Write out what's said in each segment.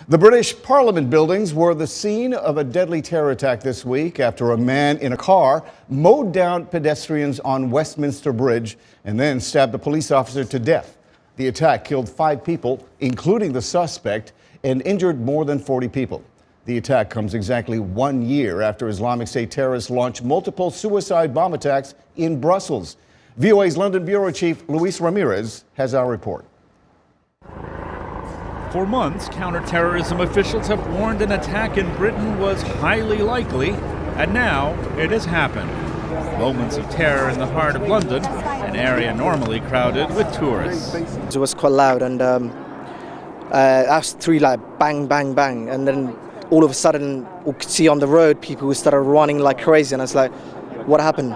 The British Parliament buildings were the scene of a deadly terror attack this week after a man in a car mowed down pedestrians on Westminster Bridge and then stabbed a police officer to death. The attack killed 5 people, including the suspect, and injured more than 40 people. The attack comes exactly 1 year after Islamic State terrorists launched multiple suicide bomb attacks in Brussels. VOA's London Bureau Chief Luis Ramirez has our report. For months, counterterrorism officials have warned an attack in Britain was highly likely, and now it has happened. Moments of terror in the heart of London, an area normally crowded with tourists. It was quite loud, and us 3 like bang, bang, bang, and then all of a sudden we could see on the road people who started running like crazy, and I was like, what happened?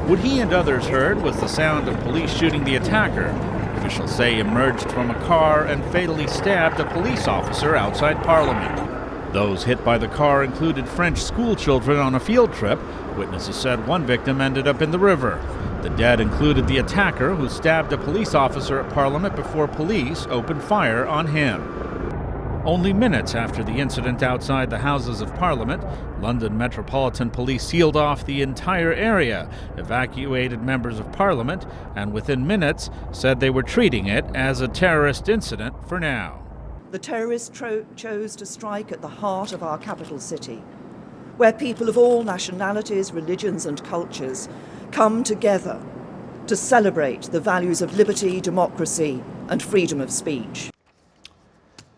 What he and others heard was the sound of police shooting the attacker. Officials say emerged from a car and fatally stabbed a police officer outside Parliament. Those hit by the car included French school children on a field trip. Witnesses said one victim ended up in the river. The dead included the attacker who stabbed a police officer at Parliament before police opened fire on him. Only minutes after the incident outside the Houses of Parliament, London Metropolitan Police sealed off the entire area, evacuated members of Parliament, and within minutes said they were treating it as a terrorist incident for now. The terrorists chose to strike at the heart of our capital city, where people of all nationalities, religions and cultures come together to celebrate the values of liberty, democracy and freedom of speech.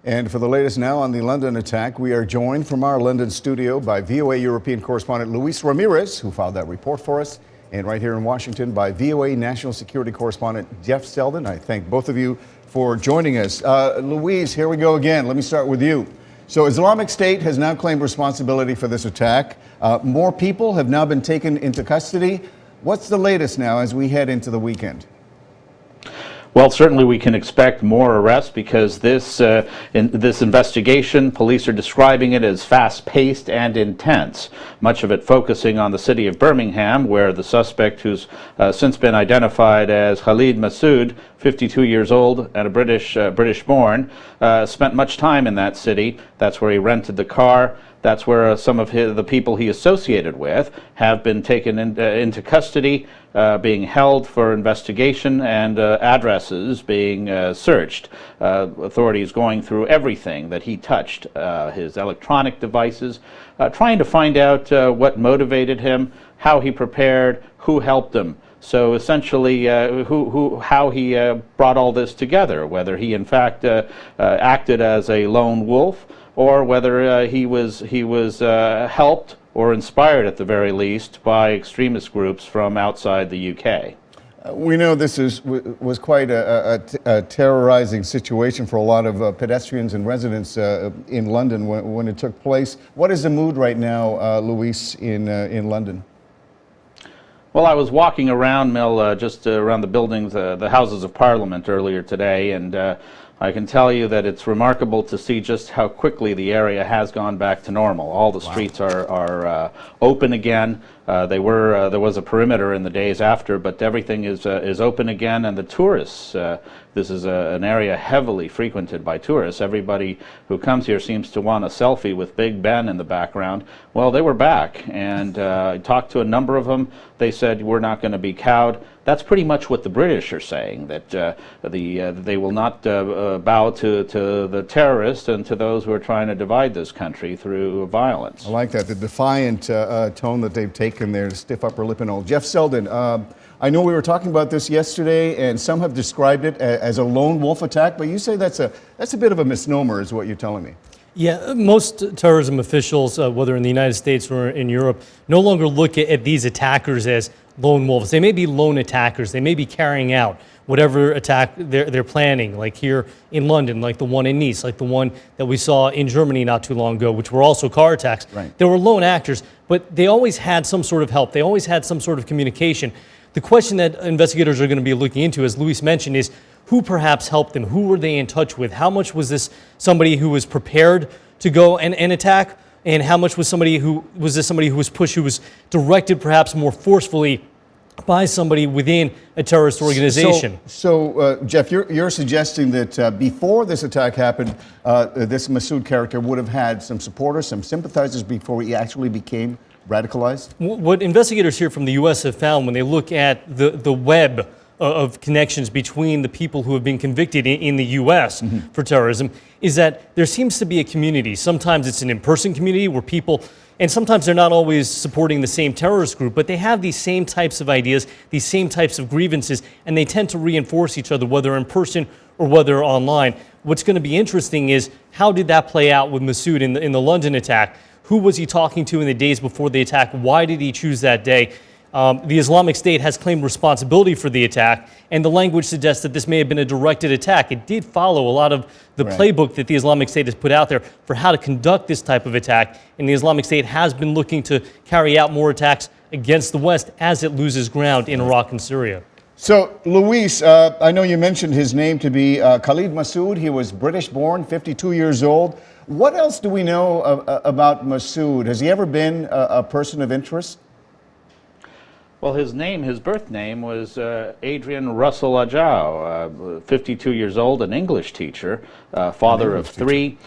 And for the latest now on the London attack, we are joined from our London studio by VOA European correspondent Luis Ramirez, who filed that report for us, and right here in Washington by VOA National Security correspondent Jeff Seldin. I thank both of you for joining us. Luis, here we go again. Let me start with you. So Islamic State has now claimed responsibility for this attack. More people have now been taken into custody. What's the latest now as we head into the weekend? Well, certainly we can expect more arrests because this investigation, police are describing it as fast-paced and intense, much of it focusing on the city of Birmingham, where the suspect, who's since been identified as Khalid Massoud, 52 years old and a British-born, spent much time in that city. That's where he rented the car. That's where some of the people he associated with have been taken into custody, being held for investigation, and addresses being searched. Authorities going through everything that he touched, his electronic devices, trying to find out what motivated him, how he prepared, who helped him. So essentially, how he brought all this together, whether he in fact acted as a lone wolf, or whether he was helped or inspired at the very least by extremist groups from outside the UK. We know this was quite a terrorizing situation for a lot of pedestrians and residents in London when it took place. What is the mood right now, Luis, in London? Well, I was walking around, just around the buildings, the Houses of Parliament earlier today, and I can tell you that it's remarkable to see just how quickly the area has gone back to normal. All the streets are open again. There was a perimeter in the days after, but everything is open again, and the tourists. This is an area heavily frequented by tourists. Everybody who comes here seems to want a selfie with Big Ben in the background. Well, they were back, and I talked to a number of them. They said, we're not going to be cowed. That's pretty much what the British are saying, that they will not bow to the terrorists and to those who are trying to divide this country through violence. I like that, the defiant tone that they've taken there, stiff upper lip and all. Jeff Seldin, I know we were talking about this yesterday, and some have described it as a lone wolf attack, but you say that's a bit of a misnomer, is what you're telling me. Yeah, most terrorism officials, whether in the United States or in Europe, no longer look at these attackers as lone wolves. They may be lone attackers. They may be carrying out whatever attack they're planning, like here in London, like the one in Nice, like the one that we saw in Germany not too long ago, which were also car attacks. Right. There were lone actors, but they always had some sort of help. They always had some sort of communication. The question that investigators are going to be looking into, as Luis mentioned, is who perhaps helped them? Who were they in touch with? How much was this somebody who was prepared to go and attack? And how much was somebody who was pushed, who was directed perhaps more forcefully by somebody within a terrorist organization. So Jeff, you're suggesting that before this attack happened, this Masood character would have had some supporters, some sympathizers before he actually became radicalized? What investigators here from the U.S. have found when they look at the web of connections between the people who have been convicted in the U.S. for terrorism is that there seems to be a community. Sometimes it's an in-person community where people, and sometimes they're not always supporting the same terrorist group, but they have these same types of ideas, these same types of grievances, and they tend to reinforce each other, whether in person or whether online. What's going to be interesting is how did that play out with Masood in the London attack? Who was he talking to in the days before the attack? Why did he choose that day? The Islamic State has claimed responsibility for the attack, and the language suggests that this may have been a directed attack. It did follow a lot of the playbook that the Islamic State has put out there for how to conduct this type of attack, and the Islamic State has been looking to carry out more attacks against the West as it loses ground in Iraq and Syria. So, Luis, I know you mentioned his name to be Khalid Masood. He was British-born, 52 years old. What else do we know about Masood? Has he ever been a person of interest? Well, his birth name was Adrian Russell Ajao, 52 years old, an English teacher, father of three.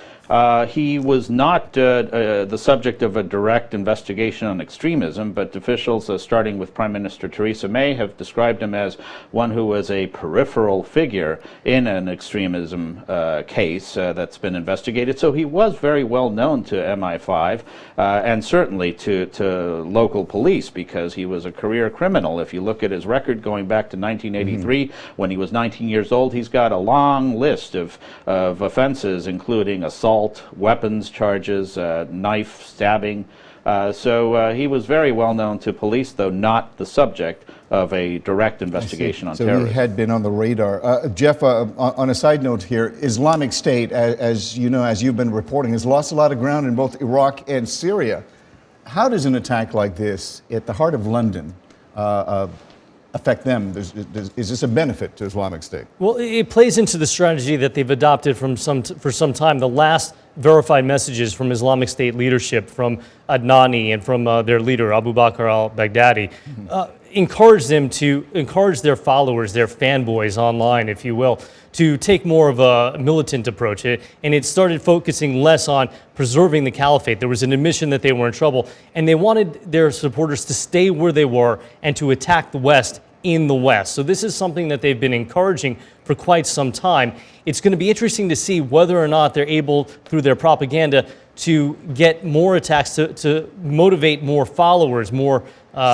He was not the subject of a direct investigation on extremism, but officials, starting with Prime Minister Theresa May, have described him as one who was a peripheral figure in an extremism case that's been investigated. So he was very well known to MI5 and certainly to local police because he was a career criminal. If you look at his record going back to 1983, when he was 19 years old, he's got a long list of offenses, including assault, weapons charges, knife stabbing. So he was very well known to police, though not the subject of a direct investigation on terrorism. So he had been on the radar. Jeff, on a side note here, Islamic State, as you know, as you've been reporting, has lost a lot of ground in both Iraq and Syria. How does an attack like this at the heart of London affect them? Is this a benefit to Islamic State? Well, it plays into the strategy that they've adopted for some time. The last verified messages from Islamic State leadership, from Adnani and from their leader, Abu Bakr al-Baghdadi, encourage their followers, their fanboys online, if you will, to take more of a militant approach. And it started focusing less on preserving the caliphate. There was an admission that they were in trouble, and they wanted their supporters to stay where they were and to attack the West in the West. So this is something that they've been encouraging for quite some time. It's going to be interesting to see whether or not they're able, through their propaganda, to get more attacks, to motivate more followers, more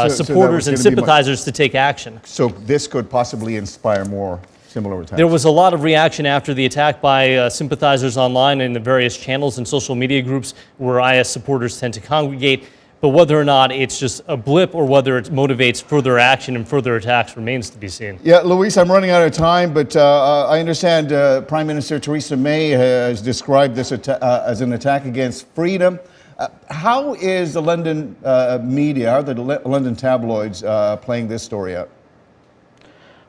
supporters and sympathizers to take action. So this could possibly inspire more similar attacks? There was a lot of reaction after the attack by sympathizers online in the various channels and social media groups where IS supporters tend to congregate. But whether or not it's just a blip or whether it motivates further action and further attacks remains to be seen. Yeah, Luis, I'm running out of time, but I understand Prime Minister Theresa May has described this as an attack against freedom. How is the London media, how are the London tabloids playing this story out?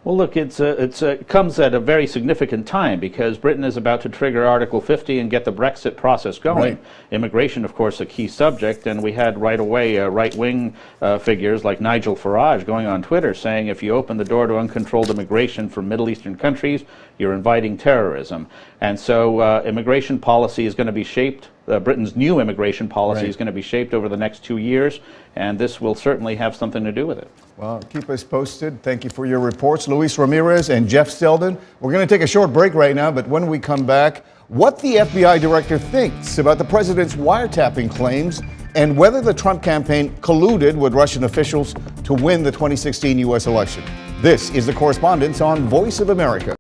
Well, look, it comes at a very significant time because Britain is about to trigger Article 50 and get the Brexit process going. Right. Immigration, of course, a key subject, and we had right away right-wing figures like Nigel Farage going on Twitter saying if you open the door to uncontrolled immigration from Middle Eastern countries, you're inviting terrorism. And so immigration policy is going to be shaped. Britain's new immigration policy is going to be shaped over the next 2 years, and this will certainly have something to do with it. Well, keep us posted. Thank you for your reports, Luis Ramirez and Jeff Seldin. We're going to take a short break right now, but when we come back, what the FBI director thinks about the president's wiretapping claims and whether the Trump campaign colluded with Russian officials to win the 2016 U.S. election. This is The Correspondents on Voice of America.